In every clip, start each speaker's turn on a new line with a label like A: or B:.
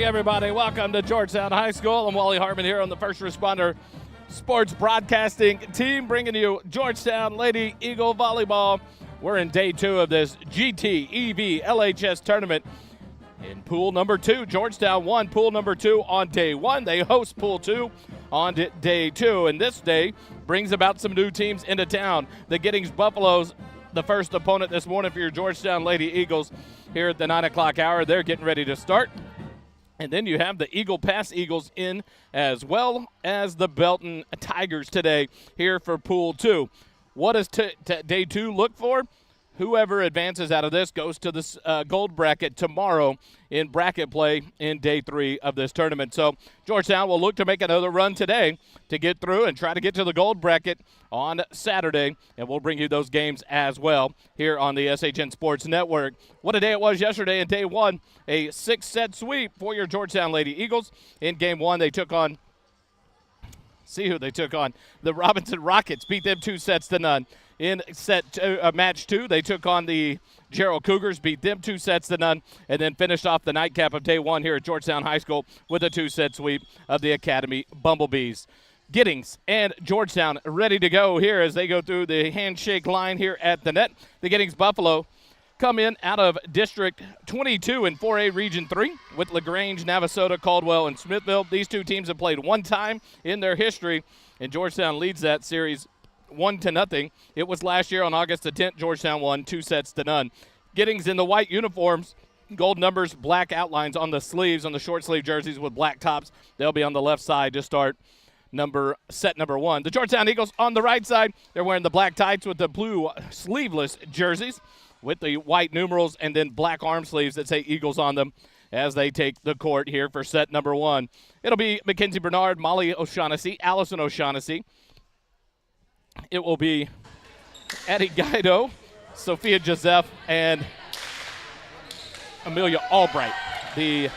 A: everybody. Welcome to Georgetown High School. I'm Wally Hartman here on the First Responder Sports Broadcasting team, bringing you Georgetown Lady Eagle Volleyball. We're in day 2 of this GTEV LHS Tournament in pool number 2. Georgetown won pool number 2 on day 1. They host pool 2 on day 2, and this day brings about some new teams into town. The Giddings Buffaloes, the first opponent this morning for your Georgetown Lady Eagles here at the 9 o'clock hour. They're getting ready to start. And then you have the Eagle Pass Eagles in, as well as the Belton Tigers today here for pool 2. What does day 2 look for? Whoever advances out of this goes to the gold bracket tomorrow in bracket play in day 3 of this tournament. So Georgetown will look to make another run today to get through and try to get to the gold bracket on Saturday, and we'll bring you those games as well here on the SHN Sports Network. What a day it was yesterday in day 1, a 6-set sweep for your Georgetown Lady Eagles. In game 1, they took on, see who they took on, the Robinson Rockets, beat them 2-0. In match 2, they took on the Gerald Cougars, beat them 2-0, and then finished off the nightcap of day 1 here at Georgetown High School with a 2-set sweep of the Academy Bumblebees. Giddings and Georgetown ready to go here as they go through the handshake line here at the net. The Giddings Buffalo come in out of District 22 in 4A Region 3 with LaGrange, Navasota, Caldwell, and Smithville. These two teams have played one time in their history, and Georgetown leads that series 1-0. It was last year on August the 10th. Georgetown won 2-0. Giddings in the white uniforms, gold numbers, black outlines on the sleeves, on the short sleeve jerseys with black tops. They'll be on the left side to start set number 1. The Georgetown Eagles on the right side, they're wearing the black tights with the blue sleeveless jerseys with the white numerals and then black arm sleeves that say Eagles on them as they take the court here for set number 1. It'll be Mackenzie Bernard, Molly O'Shaughnessy, Allison O'Shaughnessy. It will be Addie Guido, Sophia Joseph, and Amelia Albright. The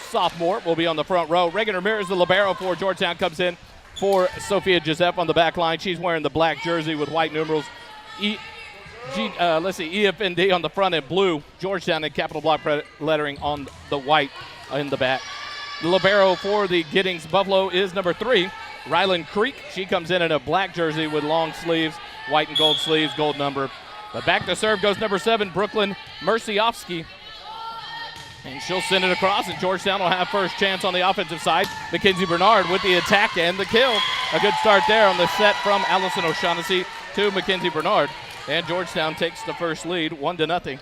A: sophomore will be on the front row. Reagan Ramirez, the libero for Georgetown, comes in for Sophia Joseph on the back line. She's wearing the black jersey with white numerals. EFND on the front and blue. Georgetown in capital block lettering on the white in the back. The libero for the Giddings Buffalo is number 3. Ryland Creek, she comes in a black jersey with long sleeves, white and gold sleeves, gold number. But back to serve goes number 7, Brooklyn Merciofsky. And she'll send it across, and Georgetown will have first chance on the offensive side. Mackenzie Bernard with the attack and the kill. A good start there on the set from Allison O'Shaughnessy to Mackenzie Bernard. And Georgetown takes the first lead, 1-0.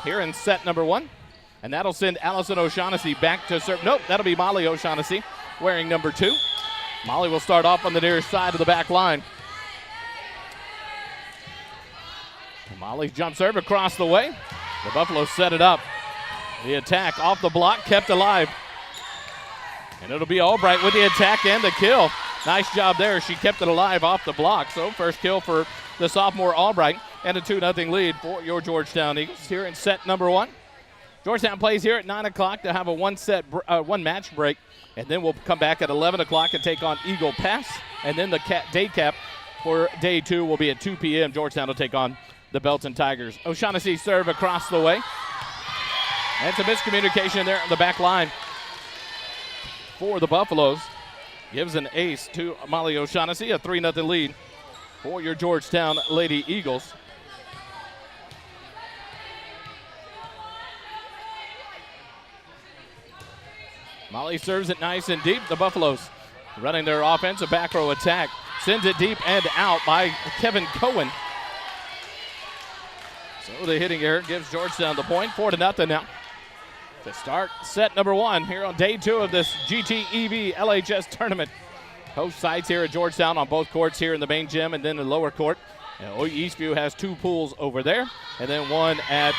A: Here in set number 1. And that'll send Allison O'Shaughnessy back to serve. Nope, that'll be Molly O'Shaughnessy wearing number 2. Molly will start off on the near side of the back line. Molly's jump serve across the way. The Buffaloes set it up. The attack off the block, kept alive. And it'll be Albright with the attack and the kill. Nice job there. She kept it alive off the block. So first kill for the sophomore Albright and a 2-0 lead for your Georgetown Eagles here in set number 1. Georgetown plays here at 9 o'clock to have a one match break. And then we'll come back at 11 o'clock and take on Eagle Pass. And then the day cap for day 2 will be at 2 p.m. Georgetown will take on the Belton Tigers. O'Shaughnessy serve across the way. And some miscommunication there on the back line for the Buffaloes. Gives an ace to Molly O'Shaughnessy, a 3-0 lead for your Georgetown Lady Eagles. Molly serves it nice and deep. The Buffaloes running their offensive back row attack. Sends it deep and out by Kevin Cohen. So the hitting error gives Georgetown the point, 4-0 now. To start set number 1 here on day 2 of this GTEV LHS Tournament. Host sites here at Georgetown on both courts here in the main gym and then the lower court. Eastview has 2 pools over there and then one at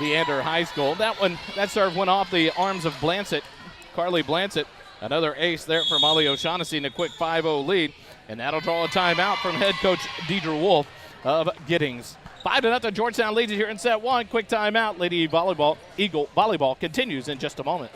A: Leander High School. That serve went off the arms of Carly Blansett. Another ace there for Molly O'Shaughnessy in a quick 5-0 lead. And that'll draw a timeout from head coach Deidre Wolf of Giddings. 5-0 Georgetown leads it here in set 1. Quick timeout. Lady Eagle Volleyball continues in just a moment.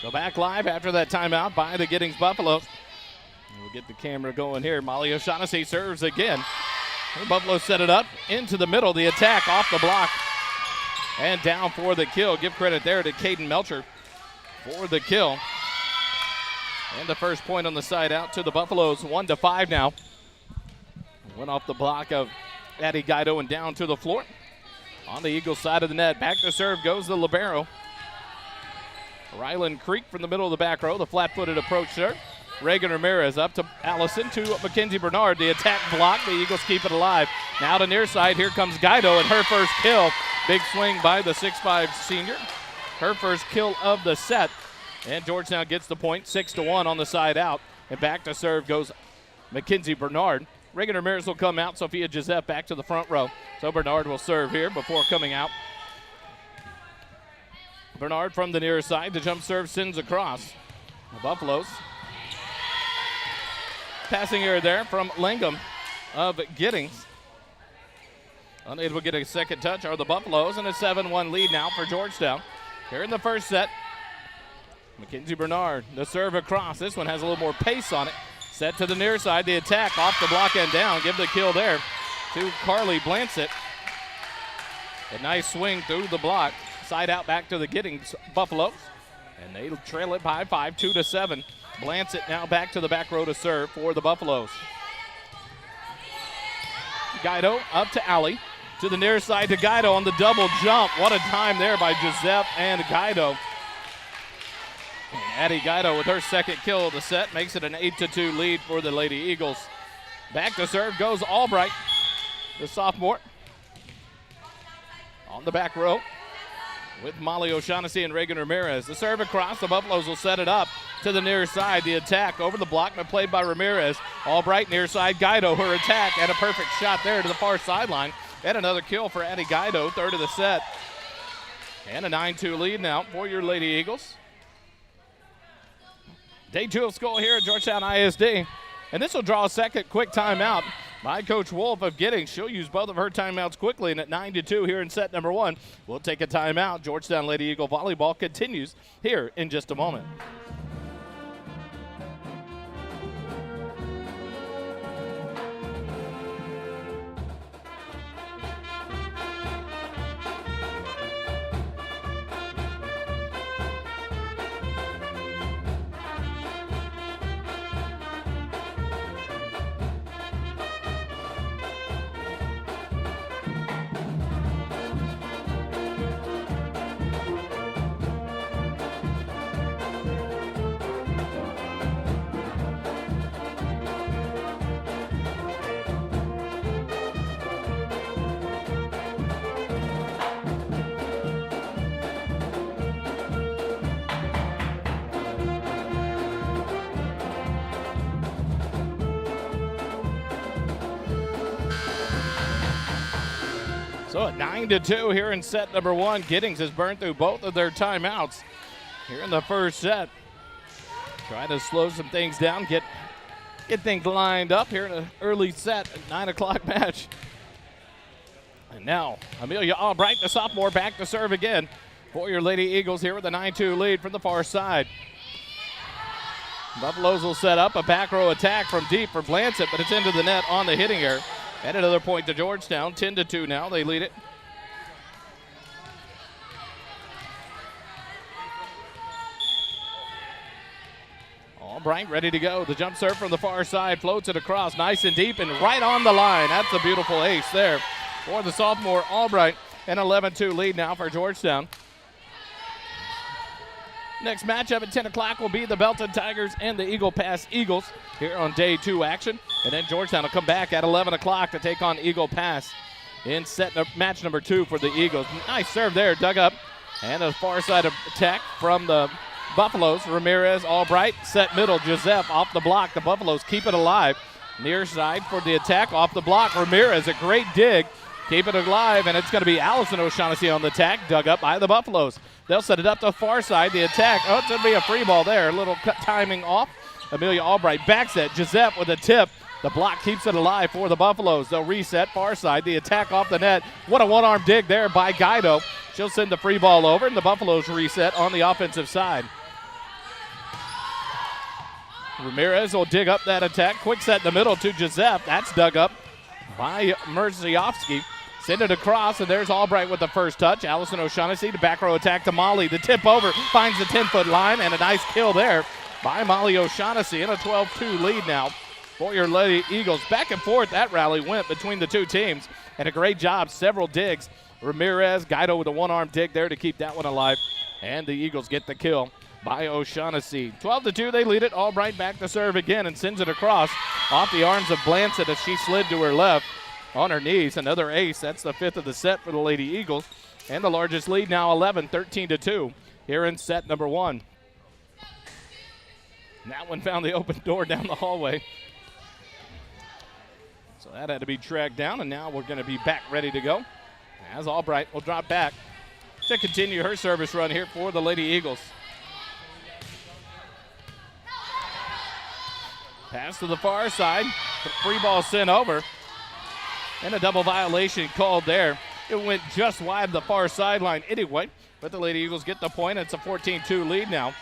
A: So back live after that timeout by the Giddings Buffaloes. We'll get the camera going here. Molly O'Shaughnessy serves again. The Buffaloes set it up into the middle. The attack off the block and down for the kill. Give credit there to Caden Melcher for the kill. And the first point on the side out to the Buffaloes, 1-5 now. Went off the block of Addie Guido and down to the floor. On the Eagles side of the net, back to serve goes the libero. Ryland Creek from the middle of the back row, the flat-footed approach serve. Reagan Ramirez up to Allison, to Mackenzie Bernard. The attack block, the Eagles keep it alive. Now to near side, here comes Guido and her first kill. Big swing by the 6'5 senior. Her first kill of the set. And Georgetown gets the point, 6-1 on the side out. And back to serve goes Mackenzie Bernard. Reagan Ramirez will come out. Sophia Giuseppe back to the front row. So Bernard will serve here before coming out. Bernard from the near side. The jump serve sends across. The Buffaloes. Passing error there from Langham of Giddings. Unable to get a second touch are the Buffaloes, and a 7-1 lead now for Georgetown. Here in the first set, Mackenzie Bernard, the serve across. This one has a little more pace on it. Set to the near side, the attack off the block and down. Give the kill there to Carly Blancett. A nice swing through the block. Side out back to the Giddings Buffaloes. And they trail it by 5, 2-7. Blancett now back to the back row to serve for the Buffaloes. Guido up to Alley. To the near side to Guido on the double jump. What a time there by Giuseppe and Guido. And Addie Guido with her second kill of the set makes it an 8-2 lead for the Lady Eagles. Back to serve goes Albright, the sophomore. On the back row with Molly O'Shaughnessy and Reagan Ramirez. The serve across, the Buffaloes will set it up to the near side. The attack over the block, but played by Ramirez. Albright near side, Guido, her attack, and a perfect shot there to the far sideline. And another kill for Addie Guido, third of the set. And a 9-2 lead now for your Lady Eagles. Day 2 of school here at Georgetown ISD. And this will draw a second quick timeout by Coach Wolf of Giddings. She'll use both of her timeouts quickly, and at 9-2 here in set number 1, we'll take a timeout. Georgetown Lady Eagle Volleyball continues here in just a moment. So at 9-2 here in set number 1, Giddings has burned through both of their timeouts here in the first set. Trying to slow some things down, get things lined up here in an early set, 9 o'clock match. And now Amelia Albright, the sophomore, back to serve again for your Lady Eagles here with a 9-2 lead from the far side. Buffaloes will set up a back row attack from deep for Blancett, but it's into the net on the hitting error. And another point to Georgetown, 10-2 now. They lead it. Albright ready to go. The jump serve from the far side, floats it across, nice and deep and right on the line. That's a beautiful ace there for the sophomore Albright. An 11-2 lead now for Georgetown. Next matchup at 10 o'clock will be the Belton Tigers and the Eagle Pass Eagles here on day 2 action. And then Georgetown will come back at 11 o'clock to take on Eagle Pass in match number 2 for the Eagles. Nice serve there, dug up. And a far side attack from the Buffaloes. Ramirez, Albright, set middle. Giuseppe off the block. The Buffaloes keep it alive. Near side for the attack off the block. Ramirez, a great dig. Keep it alive, and it's going to be Allison O'Shaughnessy on the attack, dug up by the Buffaloes. They'll set it up to the far side. The attack, it's going to be a free ball there. A little timing off. Amelia Albright backs it. Giuseppe with a tip. The block keeps it alive for the Buffaloes. They'll reset far side. The attack off the net. What a one-arm dig there by Guido. She'll send the free ball over, and the Buffaloes reset on the offensive side. Ramirez will dig up that attack. Quick set in the middle to Joseph. That's dug up by Merziofsky. Send it across, and there's Albright with the first touch. Allison O'Shaughnessy, the back row attack to Molly. The tip over, finds the 10-foot line, and a nice kill there by Molly O'Shaughnessy in a 12-2 lead now for your Lady Eagles. Back and forth that rally went between the two teams, and a great job, several digs. Ramirez, Guido with a one-arm dig there to keep that one alive, and the Eagles get the kill by O'Shaughnessy. 12-2, they lead it. Albright back to serve again and sends it across off the arms of Blansett as she slid to her left on her knees. Another ace. That's the fifth of the set for the Lady Eagles, and the largest lead now 11, 13-2 here in set number one. And that one found the open door down the hallway. So that had to be tracked down, and now we're going to be back ready to go as Albright will drop back to continue her service run here for the Lady Eagles. Pass to the far side. The free ball sent over. And a double violation called there. It went just wide the far sideline anyway, but the Lady Eagles get the point. It's a 14-2 lead now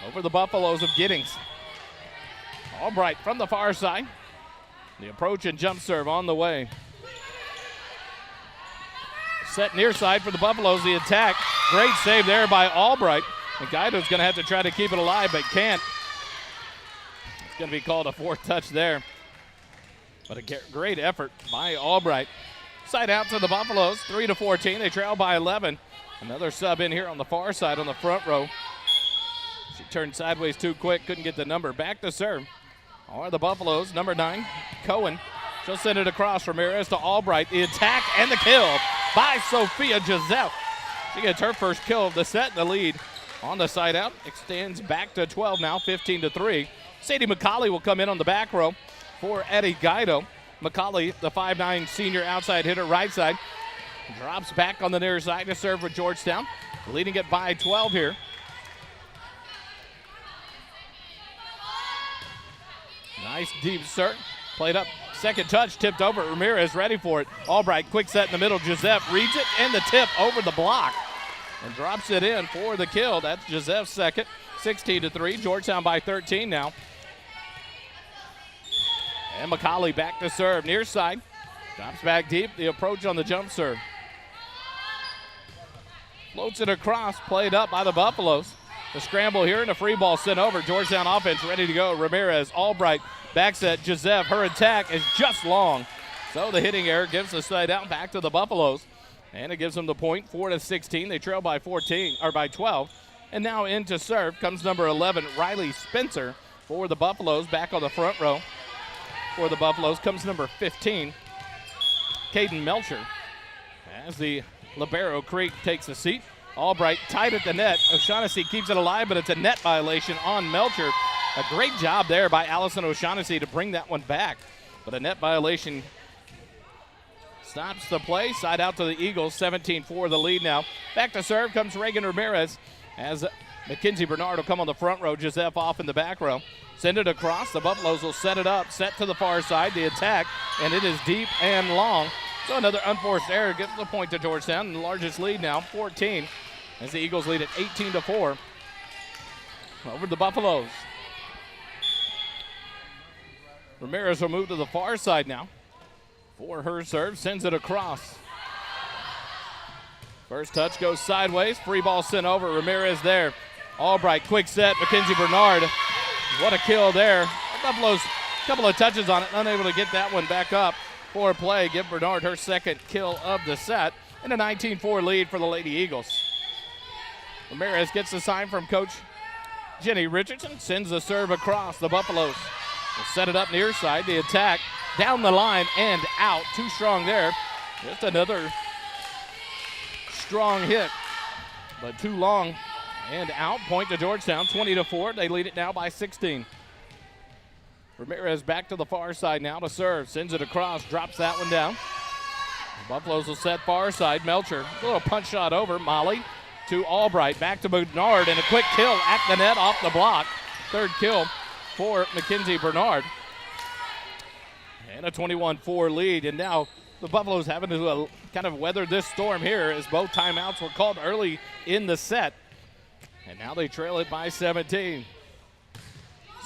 A: over the Buffaloes of Giddings. Albright from the far side. The approach and jump serve on the way. Set near side for the Buffaloes. The attack. Great save there by Albright. And Guido's going to have to try to keep it alive, but can't. It's going to be called a fourth touch there. But a great effort by Albright. Side out to the Buffaloes, 3-14. They trail by 11. Another sub in here on the far side on the front row. She turned sideways too quick, couldn't get the number. Back to serve are the Buffaloes. Number 9, Cohen. She'll send it across. Ramirez to Albright. The attack and the kill by Sophia Joseph. She gets her first kill of the set. The lead on the side out extends back to 12 now, 15-3. Sadie McCauley will come in on the back row for Eddie Guido. McCauley, the 5'9 senior outside hitter, right side. Drops back on the near side to serve with Georgetown. Leading it by 12 here. Nice deep serve. Played up. Second touch, tipped over. Ramirez ready for it. Albright, quick set in the middle. Joseph reads it, and the tip over the block. And drops it in for the kill. That's Joseph's second. 16-3. Georgetown by 13 now. And McCauley back to serve. Near side. Drops back deep. The approach on the jump serve. Floats it across. Played up by the Buffaloes. The scramble here and a free ball sent over. Georgetown offense ready to go. Ramirez, Albright, back set. Joseph, her attack is just long. So the hitting error gives the side out back to the Buffaloes. And it gives them the point, 4-16. They trail by 12. And now in to serve comes number 11, Riley Spencer for the Buffaloes. Back on the front row for the Buffaloes comes number 15, Caden Melcher. As the libero Creek takes a seat. Albright tight at the net. O'Shaughnessy keeps it alive, but it's a net violation on Melcher. A great job there by Allison O'Shaughnessy to bring that one back. But a net violation stops the play. Side out to the Eagles, 17-4 the lead now. Back to serve comes Reagan Ramirez as Mackenzie Bernard will come on the front row. Joseph off in the back row. Send it across. The Buffaloes will set it up. Set to the far side. The attack, and it is deep and long. So another unforced error gives the point to Georgetown. And the largest lead now, 14, as the Eagles lead at 18-4 over the Buffaloes. Ramirez will move to the far side now for her serve. Sends it across. First touch goes sideways. Free ball sent over. Ramirez there. Albright, quick set. Mackenzie Bernard. What a kill there. The Buffaloes, a couple of touches on it, unable to get that one back up for play. Give Bernard her second kill of the set, and a 19-4 lead for the Lady Eagles. Ramirez gets the sign from Coach Jenny Richardson, sends the serve across. The Buffaloes will set it up near side. The attack down the line and out. Too strong there. Just another strong hit, but too long. And out, point to Georgetown, 20-4. They lead it now by 16. Ramirez back to the far side now to serve. Sends it across, drops that one down. The Buffaloes will set far side. Melcher, a little punch shot over. Molly to Albright, back to Bernard, and a quick kill at the net off the block. Third kill for Mackenzie Bernard. And a 21-4 lead. And now the Buffaloes having to kind of weather this storm here as both timeouts were called early in the set. And now they trail it by 17.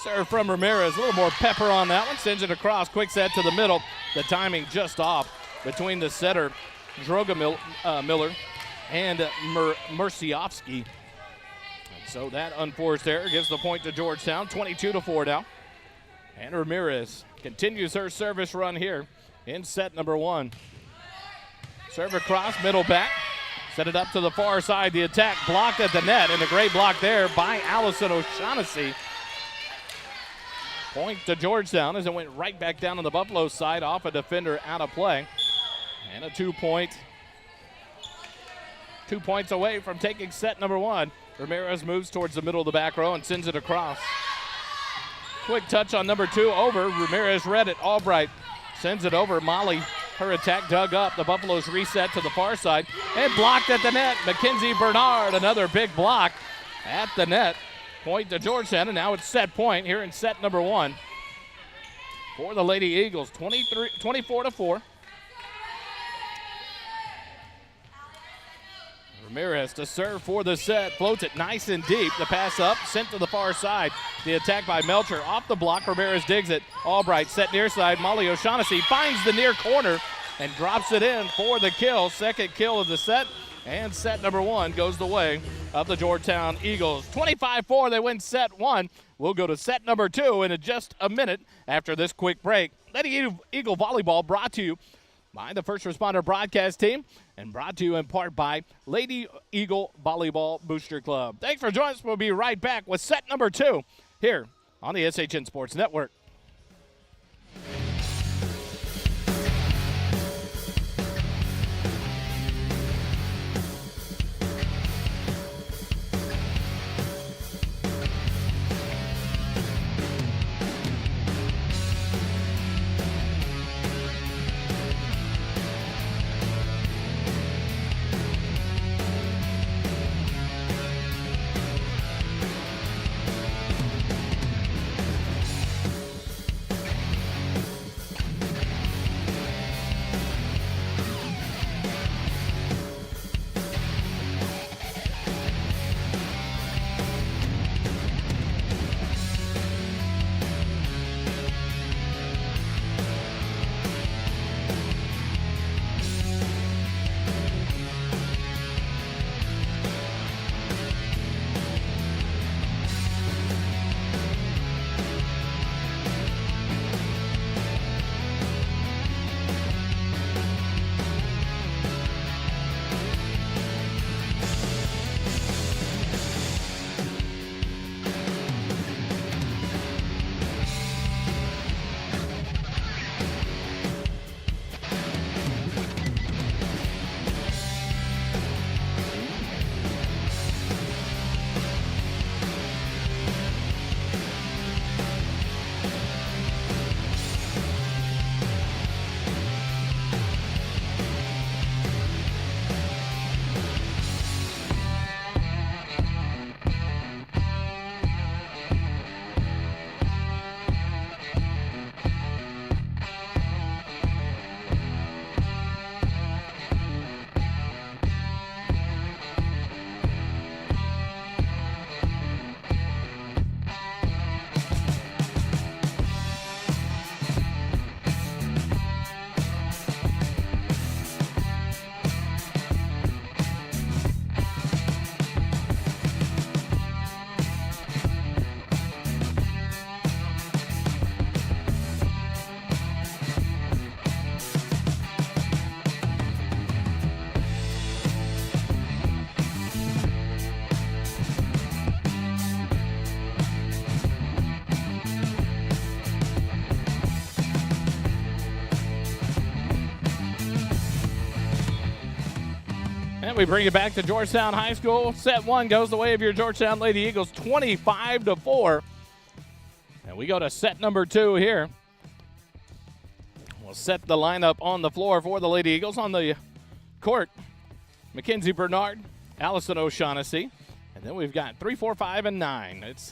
A: Serve from Ramirez. A little more pepper on that one. Sends it across. Quick set to the middle. The timing just off between the setter, Miller, and Merciofsky. So that unforced error gives the point to Georgetown, 22-4 now. And Ramirez continues her service run here in set number one. Serve across, middle back. Set it up to the far side. The attack blocked at the net, and a great block there by Allison O'Shaughnessy. Point to Georgetown as it went right back down on the Buffalo side off a defender out of play. And a 2 point. 2 points away from taking set number one. Ramirez moves towards the middle of the back row and sends it across. Quick touch on number two over. Ramirez read it. Albright sends it over. Molly, her attack dug up. The Buffaloes reset to the far side and blocked at the net. Mackenzie Bernard, another big block at the net. Point to Georgetown, and now it's set point here in set number one for the Lady Eagles, 24-4. Ramirez to serve for the set, floats it nice and deep. The pass up, sent to the far side. The attack by Melcher off the block. Ramirez digs it. Albright set near side. Molly O'Shaughnessy finds the near corner and drops it in for the kill. Second kill of the set, and set number one goes the way of the Georgetown Eagles. 25-4, they win set one. We'll go to set number two in just a minute after this quick break. Lady Eagle Volleyball brought to you by the First Responder Broadcast Team and brought to you in part by Lady Eagle Volleyball Booster Club. Thanks for joining us. We'll be right back with set number two here on the SHN Sports Network. And we bring it back to Georgetown High School. Set one goes the way of your Georgetown Lady Eagles, 25-4. And we go to set number two here. We'll set the lineup on the floor for the Lady Eagles. On the court, Mackenzie Bernard, Allison O'Shaughnessy. And then we've got 3, 4, 5, and 9. It's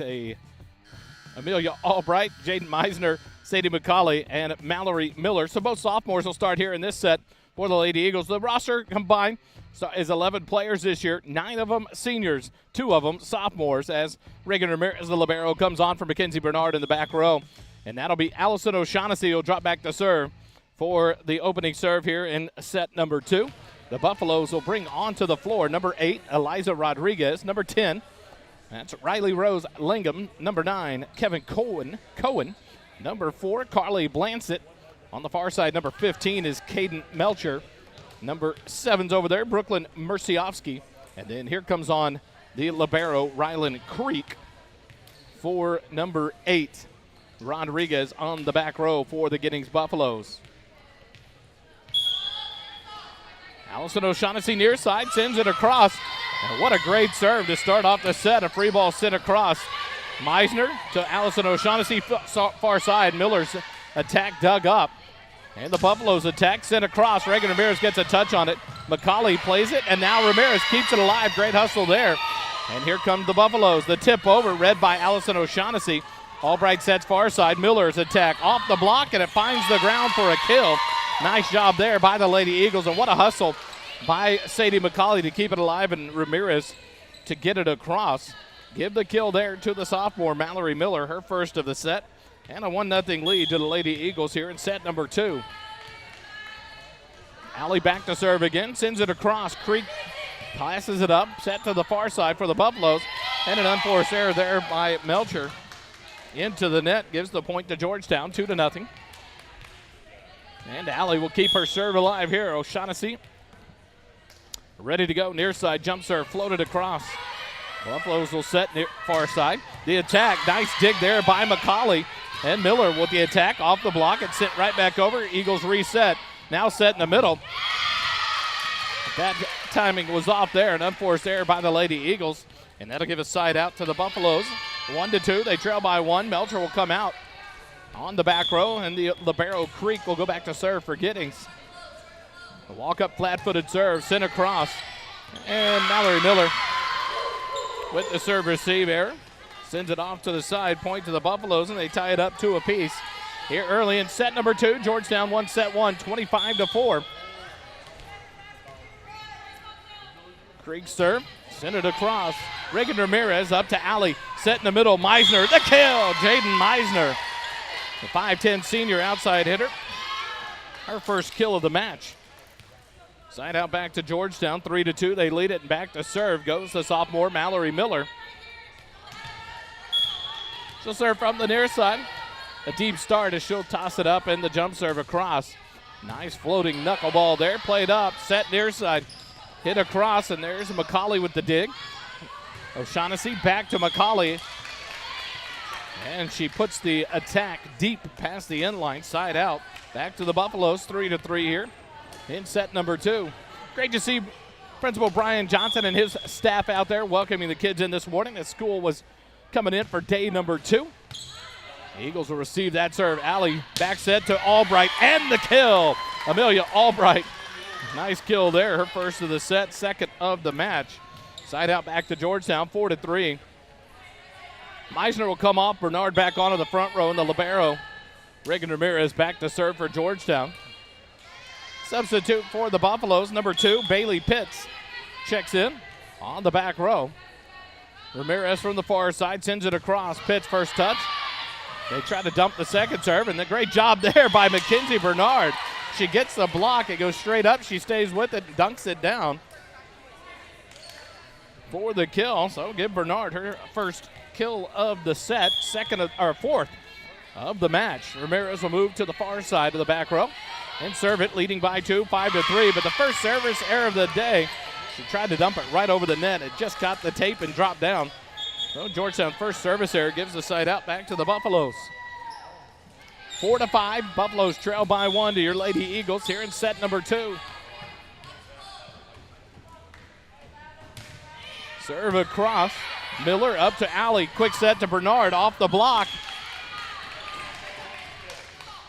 A: Amelia Albright, Jaden Meisner, Sadie McCauley, and Mallory Miller. So both sophomores will start here in this set for the Lady Eagles. The roster combined is 11 players this year, 9 of them seniors, 2 of them sophomores, as Reagan Ramirez, the libero, comes on for Mackenzie Bernard in the back row. And that'll be Allison O'Shaughnessy who'll drop back to serve for the opening serve here in set number 2. The Buffaloes will bring onto the floor number 8, Eliza Rodriguez, number 10, that's Riley Rose Lingham, number 9, Kevin Cohen, number 4, Carly Blansett. On the far side, number 15 is Caden Melcher. Number 7's over there, Brooklyn Merciofsky. And then here comes on the libero, Rylan Creek, for number 8, Rodriguez on the back row for the Giddings Buffaloes. Allison O'Shaughnessy near side, sends it across. And what a great serve to start off the set. A free ball sent across. Meisner to Allison O'Shaughnessy, far side. Miller's attack dug up. And the Buffaloes attack sent across. Reagan Ramirez gets a touch on it. McCauley plays it, and now Ramirez keeps it alive. Great hustle there. And here come the Buffaloes. The tip over, read by Allison O'Shaughnessy. Albright sets far side. Miller's attack off the block, and it finds the ground for a kill. Nice job there by the Lady Eagles, and what a hustle by Sadie McCauley to keep it alive and Ramirez to get it across. Give the kill there to the sophomore, Mallory Miller, her first of the set, and a 1-0 lead to the Lady Eagles here in set number 2. Allie back to serve again, sends it across. Creek passes it up, set to the far side for the Buffaloes, and an unforced error there by Melcher. Into the net, gives the point to Georgetown, 2-0. And Allie will keep her serve alive here. O'Shaughnessy ready to go, near side, jump serve, floated across. Buffaloes will set near far side. The attack, nice dig there by McCauley. And Miller with the attack off the block and sent right back over. Eagles reset, now set in the middle. That timing was off there, an unforced error by the Lady Eagles. And that'll give a side out to the Buffaloes. 1-2, they trail by 1. Melcher will come out on the back row, and the libero Creek will go back to serve for Giddings. A walk-up flat-footed serve, sent across. And Mallory Miller with the serve receive error. Sends it off to the side, point to the Buffaloes, and they tie it up 2 apiece. Here early in set number 2, Georgetown won set 1, 25-4. Creek serve, send it across. Reagan Ramirez up to Allie, set in the middle, Meisner, the kill, Jaden Meisner. The 5'10 senior outside hitter, her first kill of the match. Side out back to Georgetown, 3-2. They lead it, and back to serve goes the sophomore Mallory Miller. She'll serve from the near side. A deep start as she'll toss it up and the jump serve across. Nice floating knuckleball there, played up, set near side. Hit across, and there's McCauley with the dig. O'Shaughnessy back to McCauley. And she puts the attack deep past the end line, side out. Back to the Buffaloes, 3-3 here in set number 2. Great to see Principal Brian Johnson and his staff out there welcoming the kids in this morning. The school was coming in for day number 2. The Eagles will receive that serve. Allie back set to Albright, and the kill. Amelia Albright. Nice kill there, her first of the set, second of the match. Side out back to Georgetown, 4-3. Meisner will come off. Bernard back onto the front row in the libero. Reagan Ramirez back to serve for Georgetown. Substitute for the Buffaloes, number 2, Bailey Pitts checks in on the back row. Ramirez from the far side sends it across. Pitts first touch. They try to dump the second serve, and a great job there by Mackenzie Bernard. She gets the block. It goes straight up. She stays with it, dunks it down for the kill. So give Bernard her first kill of the set, fourth of the match. Ramirez will move to the far side of the back row and serve it, leading by 2, 5-3. But the first service error of the day, she tried to dump it right over the net. It just got the tape and dropped down. So Georgetown first service error gives the side out back to the Buffaloes. 4-5, Buffaloes trail by 1 to your Lady Eagles here in set number 2. Serve across, Miller up to Allie, quick set to Bernard, off the block.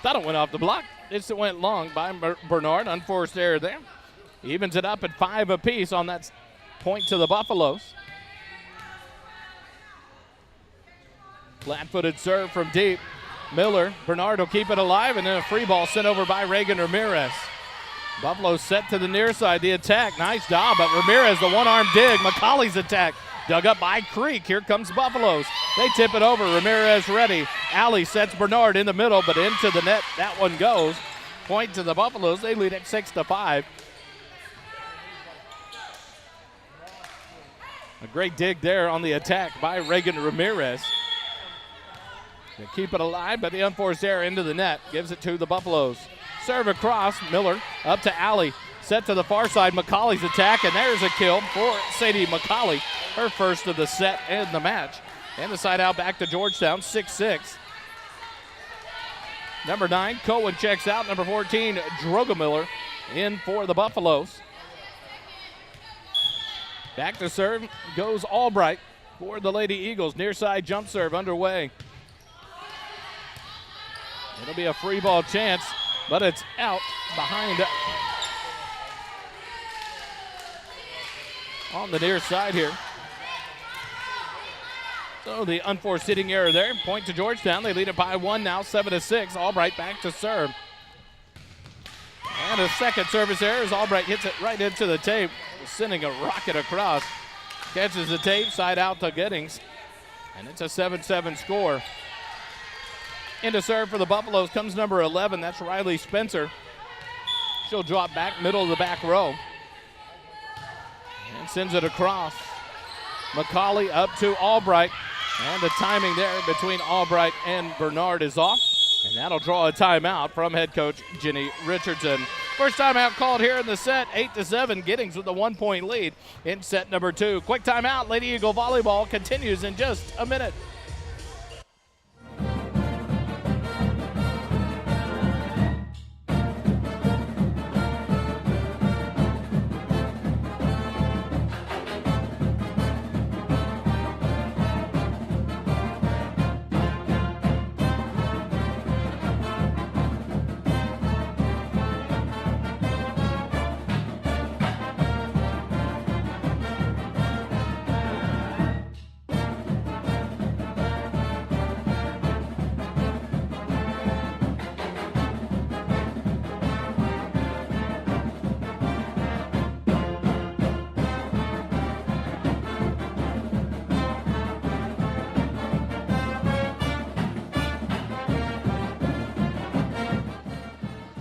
A: Thought it went off the block. It went long by Bernard, unforced error there. Evens it up at 5 apiece on that point to the Buffaloes. Flat-footed serve from deep. Miller, Bernard will keep it alive, and then a free ball sent over by Reagan Ramirez. Buffalo set to the near side. The attack. Nice job, but Ramirez, the one-arm dig. McCauley's attack. Dug up by Creek. Here comes Buffaloes. They tip it over. Ramirez ready. Alley sets Bernard in the middle, but into the net. That one goes. Point to the Buffaloes. They lead at 6-5. A great dig there on the attack by Reagan Ramirez. They keep it alive, but the unforced error into the net gives it to the Buffaloes. Serve across. Miller up to Alley. Set to the far side. McCauley's attack, and there's a kill for Sadie McCauley. Her first of the set and the match. And the side out back to Georgetown, 6-6. Number 9, Cohen checks out. Number 14, Drogamiller in for the Buffaloes. Back to serve goes Albright for the Lady Eagles. Near side jump serve underway. It'll be a free ball chance, but it's out behind on the near side here. So the unforced hitting error there. Point to Georgetown. They lead it by 1 now, 7-6. Albright back to serve. And a second service error as Albright hits it right into the tape, sending a rocket across. Catches the tape, side out to Giddings. And it's a 7-7 score. Into serve for the Buffaloes comes number 11. That's Riley Spencer. She'll drop back, middle of the back row. And sends it across. McCauley up to Albright. And the timing there between Albright and Bernard is off. And that'll draw a timeout from head coach Jenny Richardson. First timeout called here in the set, 8-7. Giddings with a 1-point lead in set number 2. Quick timeout. Lady Eagle Volleyball continues in just a minute.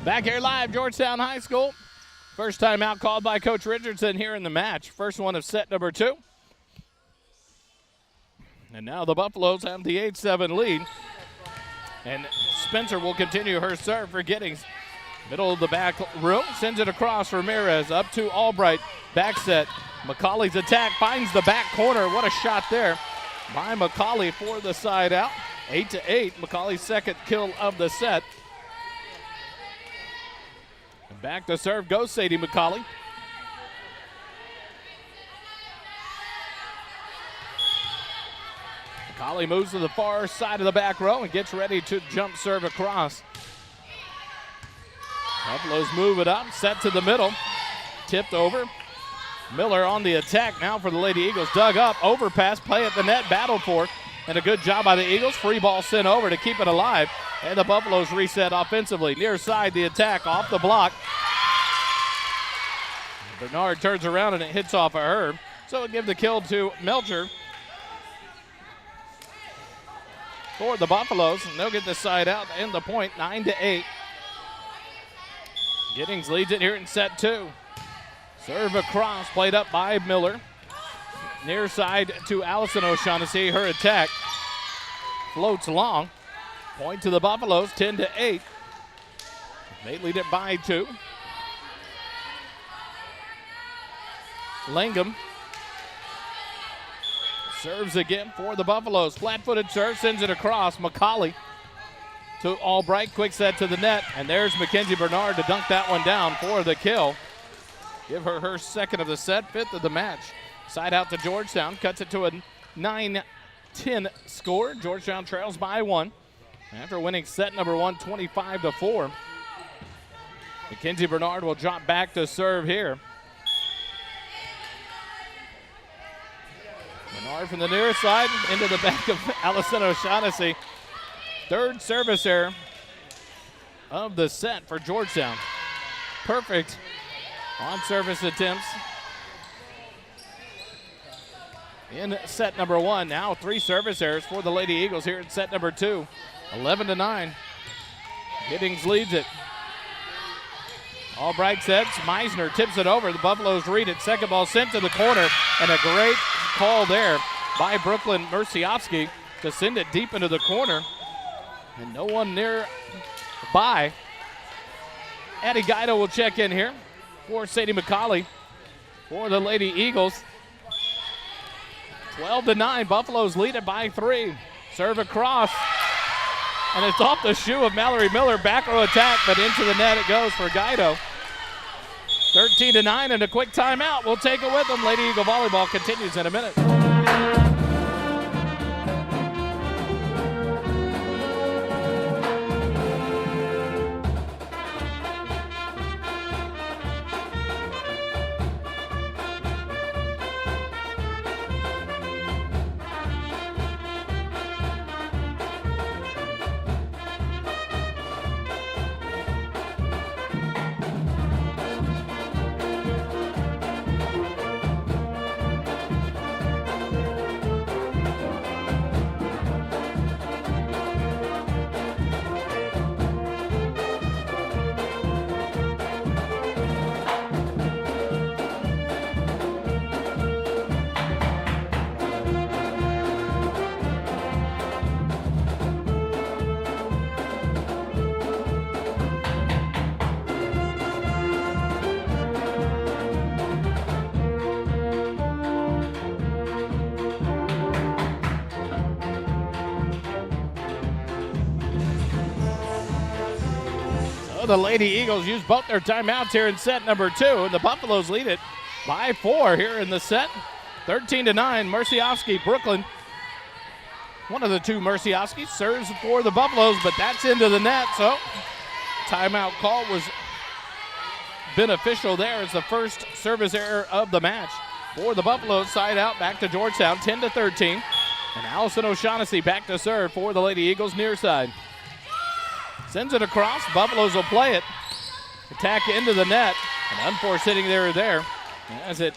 A: Back here live, Georgetown High School. First time out called by Coach Richardson here in the match. First one of set number 2. And now the Buffaloes have the 8-7 lead. And Spencer will continue her serve for Giddings. Middle of the back room, sends it across. Ramirez up to Albright. Back set. McCauley's attack finds the back corner. What a shot there by McCauley for the side out. 8-8. McCauley's second kill of the set. Back to serve goes Sadie McCauley. McCauley moves to the far side of the back row and gets ready to jump serve across. Buffaloes move it up, set to the middle, tipped over. Miller on the attack now for the Lady Eagles. Dug up, overpass, play at the net, battled for, and a good job by the Eagles. Free ball sent over to keep it alive. And the Buffaloes reset offensively. Near side, the attack off the block. Bernard turns around and it hits off of her. So it'll give the kill to Melcher for the Buffaloes. And they'll get the side out and the point, 9-8. Giddings leads it here in set 2. Serve across, played up by Miller. Near side to Allison O'Shaughnessy. Her attack floats long. Point to the Buffaloes, 10-8. They lead it by 2. Langham serves again for the Buffaloes. Flat-footed serve, sends it across. McCauley to Albright. Quick set to the net, and there's Mackenzie Bernard to dunk that one down for the kill. Give her her second of the set, 5th of the match. Side out to Georgetown, cuts it to a 9-10 score. Georgetown trails by 1 after winning set number 1, 25-4. Mackenzie Bernard will drop back to serve here. Bernard from the near side into the back of Allison O'Shaughnessy. Third service error of the set for Georgetown. perfect on service attempts in set number 1. Now 3 service errors for the Lady Eagles here in set number 2. 11-9. Giddings leads it. Albright sets. Meisner tips it over. The Buffaloes read it. Second ball sent to the corner, and a great call there by Brooklyn Merciofsky to send it deep into the corner, and no one nearby. Addie Guido will check in here for Sadie McCauley for the Lady Eagles. 12-9. Buffaloes lead it by 3. Serve across, and it's off the shoe of Mallory Miller. Back row attack, but into the net it goes for Guido. 13-9 and a quick timeout. We'll take it with them. Lady Eagle Volleyball continues in a minute. The Lady Eagles use both their timeouts here in set number 2, and the Buffaloes lead it by 4 here in the set. 13-9. Merciofsky, Brooklyn. One of the 2 Merciofskys serves for the Buffaloes, but that's into the net, so timeout call was beneficial there. It's the first service error of the match for the Buffaloes. Side out back to Georgetown, 10-13. And Allison O'Shaughnessy back to serve for the Lady Eagles near side. Sends it across. Buffaloes will play it. Attack into the net. An unforced hitting there as it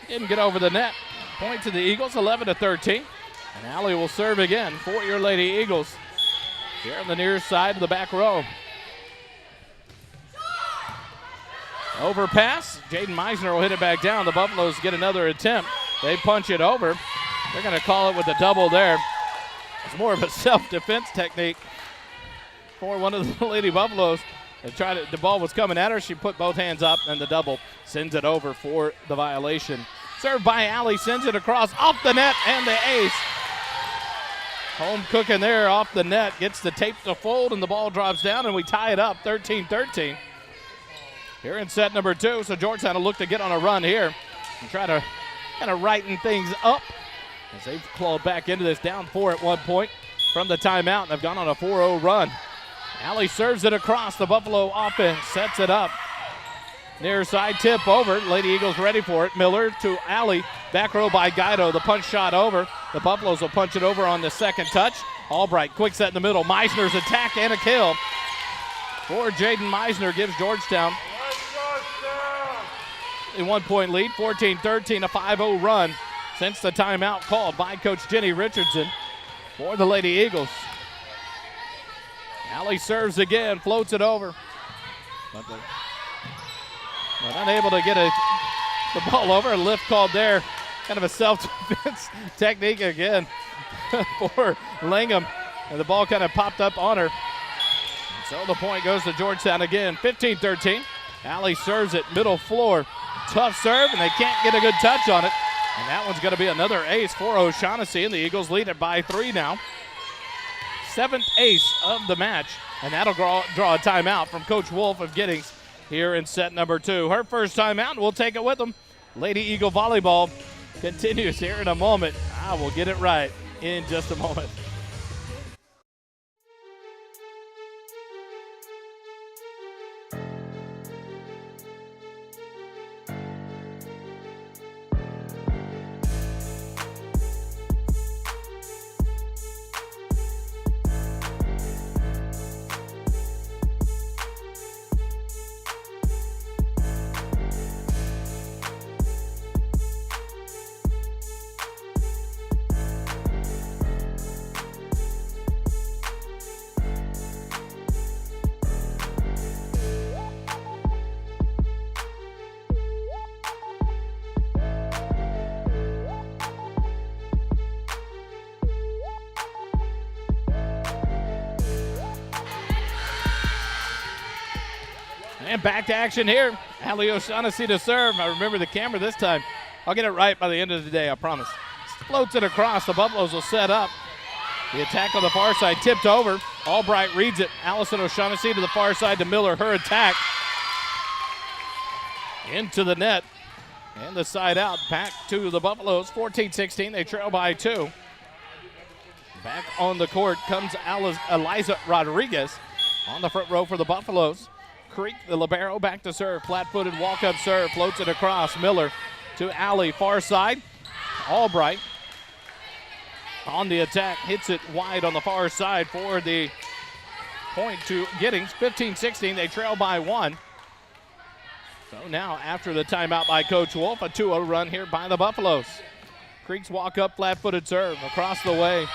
A: didn't get over the net. Point to the Eagles, 11-13. And Allie will serve again for your Lady Eagles here on the near side of the back row. Overpass. Jaden Meisner will hit it back down. The Buffaloes get another attempt. They punch it over. They're going to call it with a double there. It's more of a self-defense technique for one of the Lady Buffaloes. The ball was coming at her. She put both hands up, and the double sends it over for the violation. Served by Allie, sends it across, off the net, and the ace. Home cooking there off the net, gets the tape to fold, and the ball drops down, and we tie it up 13-13. Here in set number 2, so Georgetown will look to get on a run here and try to kind of righten things up as they've clawed back into this, down 4 at one point from the timeout, and have gone on a 4-0 run. Allie serves it across. The Buffalo offense sets it up. Near side tip over. Lady Eagles ready for it. Miller to Allie. Back row by Guido. The punch shot over. The Buffaloes will punch it over on the second touch. Albright, quick set in the middle. Meisner's attack and a kill for Jaden Meisner gives Georgetown a 1-point lead. 14-13, a 5-0 run since the timeout called by Coach Jenny Richardson for the Lady Eagles. Allie serves again, floats it over, but unable to get the ball over. A lift called there. Kind of a self-defense technique again for Langham, and the ball kind of popped up on her. And so the point goes to Georgetown again, 15-13. Allie serves it, middle floor. Tough serve, and they can't get a good touch on it. And that one's going to be another ace for O'Shaughnessy, and the Eagles lead it by 3 now. 7th ace of the match, and that'll draw a timeout from Coach Wolf of Giddings here in set number 2. Her first timeout, and we'll take it with them. Lady Eagle Volleyball continues here in a moment. I will get it right in just a moment. And back to action here. Allie O'Shaughnessy to serve. I remember the camera this time. I'll get it right by the end of the day, I promise. Floats it across. The Buffaloes will set up. The attack on the far side tipped over. Albright reads it. Allison O'Shaughnessy to the far side to Miller. Her attack into the net. And the side out back to the Buffaloes. 14-16. They trail by 2. Back on the court comes Eliza Rodriguez on the front row for the Buffaloes. Creek, the libero, back to serve. Flat-footed walk-up serve. Floats it across. Miller to Allie. Far side. Albright on the attack. Hits it wide on the far side for the point to Giddings. 15-16. They trail by 1. So now after the timeout by Coach Wolf, a 2-0 run here by the Buffaloes. Creeks walk up, flat-footed serve. Across the way.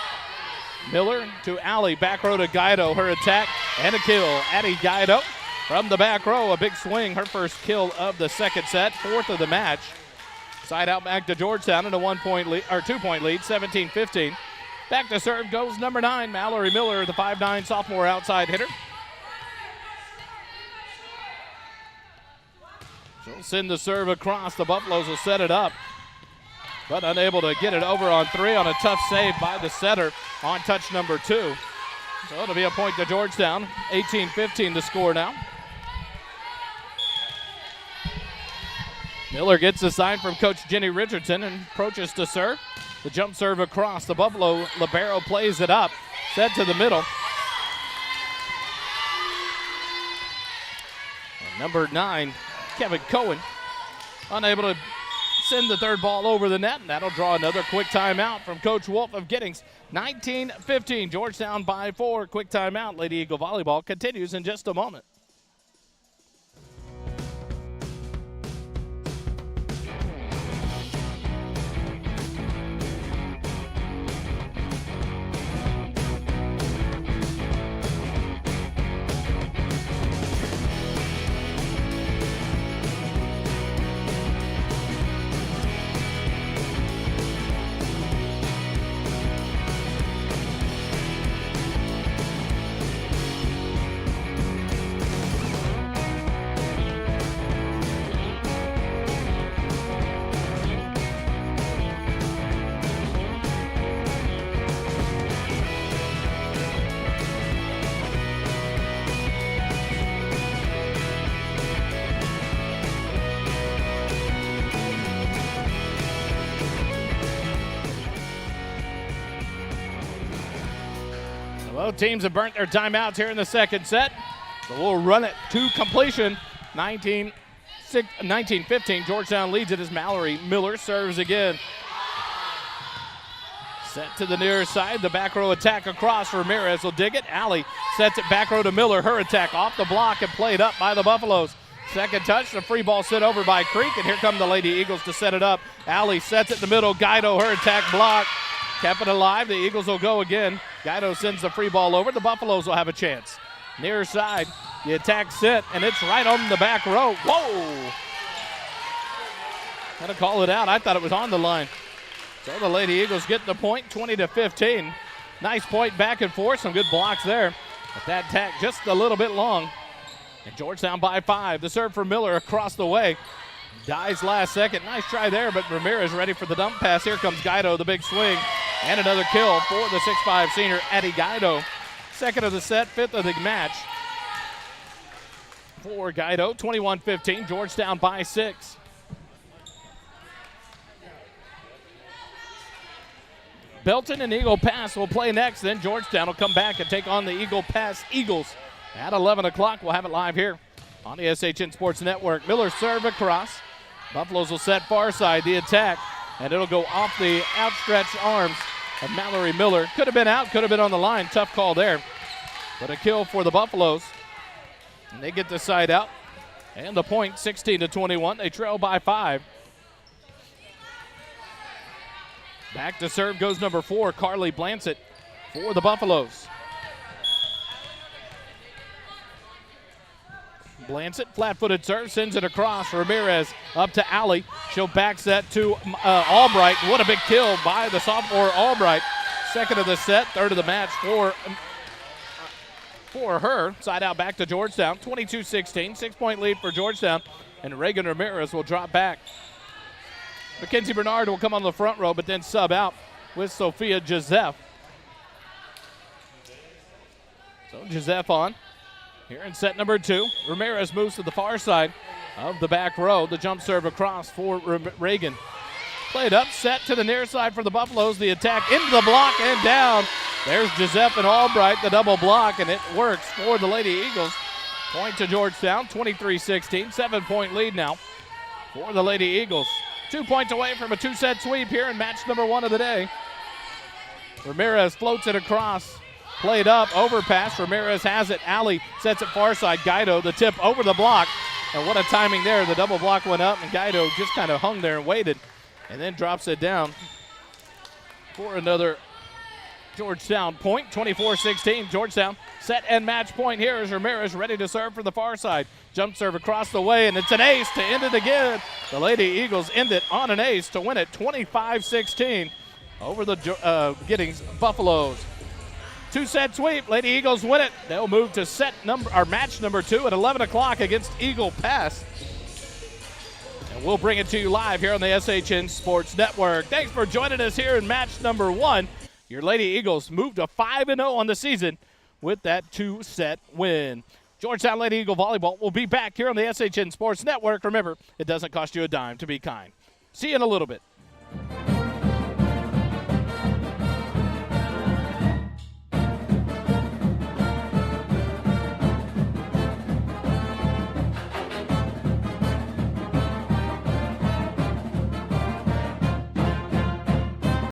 A: Miller to Allie. Back row to Guido. Her attack and a kill. Addie Guido from the back row. A big swing. Her first kill of the second set. 4th of the match. Side out back to Georgetown in a 2-point lead, 17-15. Back to serve goes number 9, Mallory Miller, the 5'9" sophomore outside hitter. She'll send the serve across. The Buffaloes will set it up, but unable to get it over on 3 on a tough save by the setter on touch number 2. So it'll be a point to Georgetown. 18-15 to score now. Miller gets the sign from Coach Jenny Richardson and approaches to serve. The jump serve across. The Buffalo libero plays it up. Set to the middle. And number 9, Kevin Cohen, unable to send the third ball over the net, and that'll draw another quick timeout from Coach Wolf of Giddings. 19-15, Georgetown by 4. Quick timeout. Lady Eagle Volleyball continues in just a moment. Both teams have burnt their timeouts here in the second set. So we'll run it to completion. 19-15. Georgetown leads it as Mallory Miller serves again. Set to the near side. The back row attack across. Ramirez will dig it. Allie sets it back row to Miller. Her attack off the block and played up by the Buffaloes. Second touch. The free ball sent over by Creek. And here come the Lady Eagles to set it up. Allie sets it in the middle. Guido, her attack block. Kept it alive. The Eagles will go again. Guido sends the free ball over. The Buffaloes will have a chance. Near side. The attack set, and it's right on the back row. Whoa! Gotta call it out. I thought it was on the line. So the Lady Eagles get the point, 20-15. Nice point back and forth. Some good blocks there. But that attack just a little bit long. And Georgetown by 5. The serve for Miller across the way. Dies last second. Nice try there, but Ramirez ready for the dump pass. Here comes Guido, the big swing. And another kill for the 6'5" senior, Addie Guido. Second of the set, 5th of the match. For Guido, 21-15. Georgetown by 6. Belton and Eagle Pass will play next. Then Georgetown will come back and take on the Eagle Pass Eagles at 11 o'clock. We'll have it live here on the SHN Sports Network. Miller serve across. Buffaloes will set far side. The attack. And it'll go off the outstretched arms of Mallory Miller. Could have been out, could have been on the line. Tough call there. But a kill for the Buffaloes. And they get the side out. And the point, 16-21. They trail by 5. Back to serve goes number 4, Carly Blansett for the Buffaloes. Blansett, flat-footed serve, sends it across. Ramirez up to Allie. She'll back set to Albright. What a big kill by the sophomore Albright. Second of the set, third of the match for for her. Side out back to Georgetown, 22-16, 6-point lead for Georgetown, and Reagan Ramirez will drop back. Mackenzie Bernard will come on the front row, but then sub out with Sophia Joseph. So Joseph on here in set number 2. Ramirez moves to the far side of the back row. The jump serve across for Reagan. Played up, set to the near side for the Buffaloes. The attack into the block and down. There's Joseph and Albright, the double block, and it works for the Lady Eagles. Point to Georgetown, 23-16, 7-point lead now for the Lady Eagles. 2 points away from a 2-set sweep here in match number 1 of the day. Ramirez floats it across. Played up, overpass. Ramirez has it. Alley sets it far side. Guido, the tip over the block. And what a timing there. The double block went up, and Guido just kind of hung there and waited, and then drops it down for another Georgetown point. 24-16. Georgetown set and match point here as Ramirez ready to serve for the far side. Jump serve across the way, and it's an ace to end it again. The Lady Eagles end it on an ace to win it 25-16 over the Giddings Buffaloes. 2-set sweep. Lady Eagles win it. They'll move to match number 2 at 11 o'clock against Eagle Pass. And we'll bring it to you live here on the SHN Sports Network. Thanks for joining us here in match number 1. Your Lady Eagles moved to 5-0 on the season with that 2-set win. Georgetown Lady Eagle Volleyball will be back here on the SHN Sports Network. Remember, it doesn't cost you a dime to be kind. See you in a little bit.